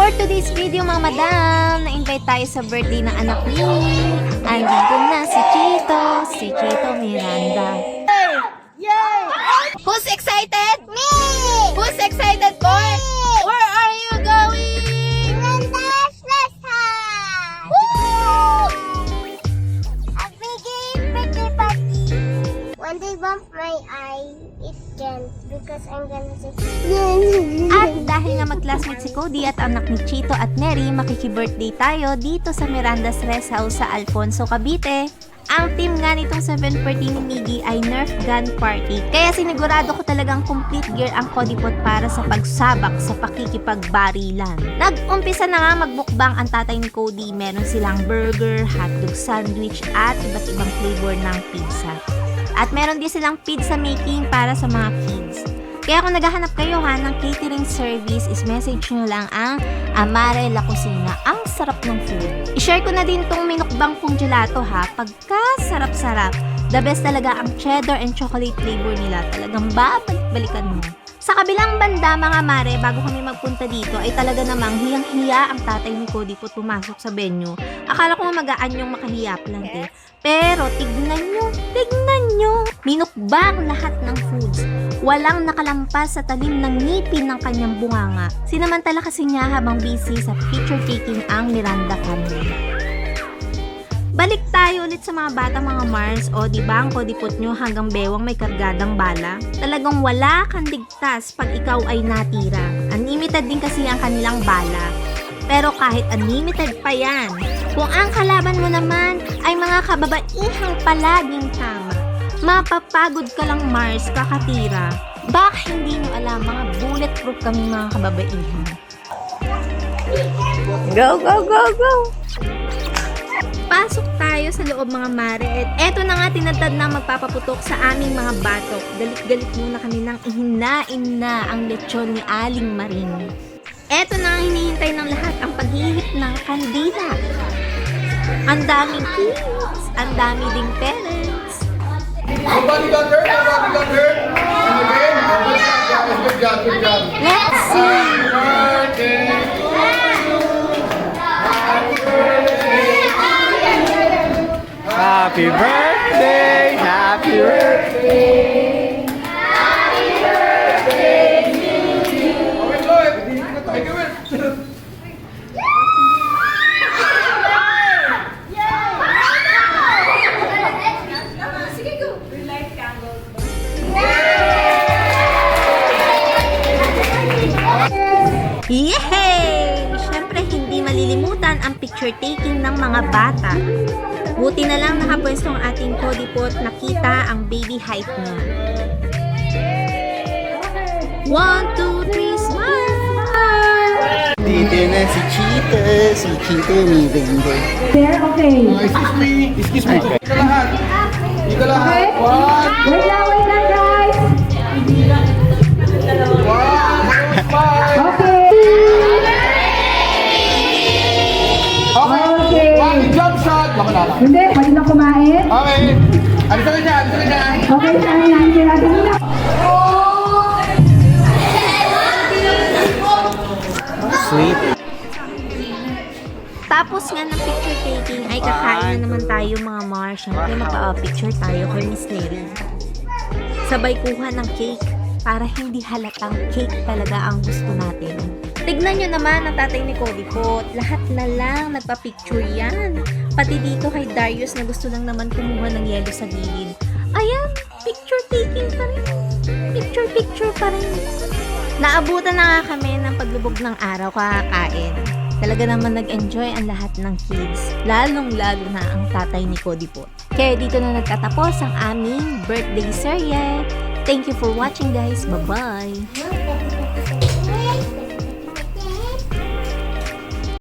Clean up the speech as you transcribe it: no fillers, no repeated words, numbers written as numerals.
For today's video mga madam, na-invite tayo sa birthday ng anak ni. Andito na si Chito Miranda. Yay! Who's excited? Me! Who's excited for? Me! Where are you going? Miranda's rest house! Woo! A big birthday party! When they bump my eye, it can't because I'm gonna say At dahil nga mag-classmate si Cody at anak ni Chito at Mary, makiki-birthday tayo dito sa Miranda's Rest House sa Alfonso, Cavite. Ang team nga nitong 740 ni Miggy ay Nerf Gun Party. Kaya sinigurado ko talagang complete gear ang Kodipot para sa pagsabak sa pakikipagbarilan. Nag-umpisa na nga magbukbang ang tatay ni Cody. Meron silang burger, hotdog sandwich at iba't ibang flavor ng pizza. At meron din silang pizza making para sa mga kids. Kaya kung naghahanap kayo ng catering service, is message nyo lang ang Amare La Cocina. Ang sarap ng food. I-share ko na din tong minukbang kong gelato pagka sarap-sarap. The best talaga ang cheddar and chocolate flavor nila. Talagang babalik-balikan mo. Sa kabilang banda mga mare, bago kami magpunta dito, ay talaga namang hiyang-hiya ang tatay ni Cody po pumasok sa venue. Akala ko magaan yung makahiya plante. Pero tignan nyo, minukbang lahat ng foods. Walang nakalampas sa talim ng ngipin ng kanyang bunganga. Sinamantala kasi niya habang busy sa picture taking ang Miranda family. Balik tayo ulit sa mga bata mga Mars. O diba ang Kodipot nyo hanggang bewang may kargadang bala? Talagang wala kang ligtas pag ikaw ay natira. Unlimited din kasi ang kanilang bala. Pero kahit unlimited pa yan, kung ang kalaban mo naman ay mga kababaihang palaging tama, mapapagod ka lang Mars kakatira. Baka hindi nyo alam, mga bulletproof kami mga kababaihan. Go, go, go, go! Pasok tayo sa loob mga mare. At eto na nga tinatad na magpapaputok sa aming mga batok. Galit-galit muna kami nang ihinain na ang lechon ni Aling Maring. Eto na ang hinihintay ng lahat, ang paghihip ng kandila. Ang daming kids, ang dami ding parents. Nobody got hurt? Nobody got hurt? In the game? Good job, good job. Let's see! Happy birthday! Happy birthday! Happy birthday to you! Take it! Yay! Siyempre hindi malilimutan ang picture taking ng mga bata. Buti na lang nakapwesto ang ating Kodipot, nakita ang baby height niya. 1, 2, 3, smile! Dito na si Chito Miranda. There, okay. Excuse me. Dito lahat. Dito lahat. One, Wait lang guys. five. Okay. Okay. One jump shot. Baka na lang. Hindi, pwede na kumain. Okay. Alis ka dyan, alis ka dyan. Okay, saan yan? Sila na. Sweet. Tapos nga ng picture taking ay kakain na naman tayo mga Mars. Siyempre magpa-picture tayo kay Miss Mary. Sabay kuha ng cake para hindi halatang cake talaga ang gusto natin. Tignan nyo naman ang tatay ni Kodipot. Lahat na lang nagpa-picture yan. Pati dito kay Darius na gusto lang naman kumuha ng yelo sa gilid. Ayan, picture taking pa rin. Picture pa rin. Naabutan na nga kami ng paglubog ng araw kakakain. Talaga naman nag-enjoy ang lahat ng kids. Lalong-lalo na ang tatay ni Kodipot. Kaya dito na nagtatapos ang aming birthday serye. Thank you for watching guys. Bye-bye!